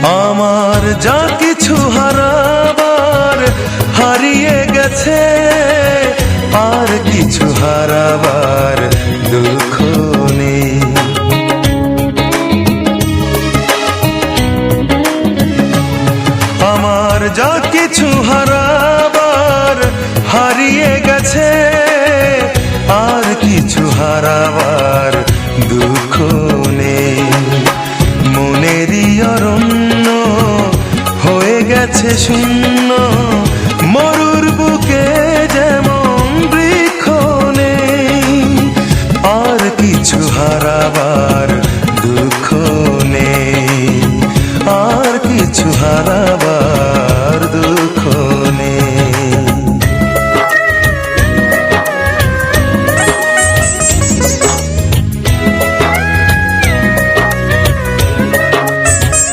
আমার যা কিছু হারাবার হারিয়ে গেছে, আর কিছু হারাবার দুঃখ নেই। আমার যা কিছু হারাবার হারিয়ে গেছে, আর কিছু হারাবার দুঃখ নেই। মনেরই অরণ্য হয়ে গেছে শূন্য,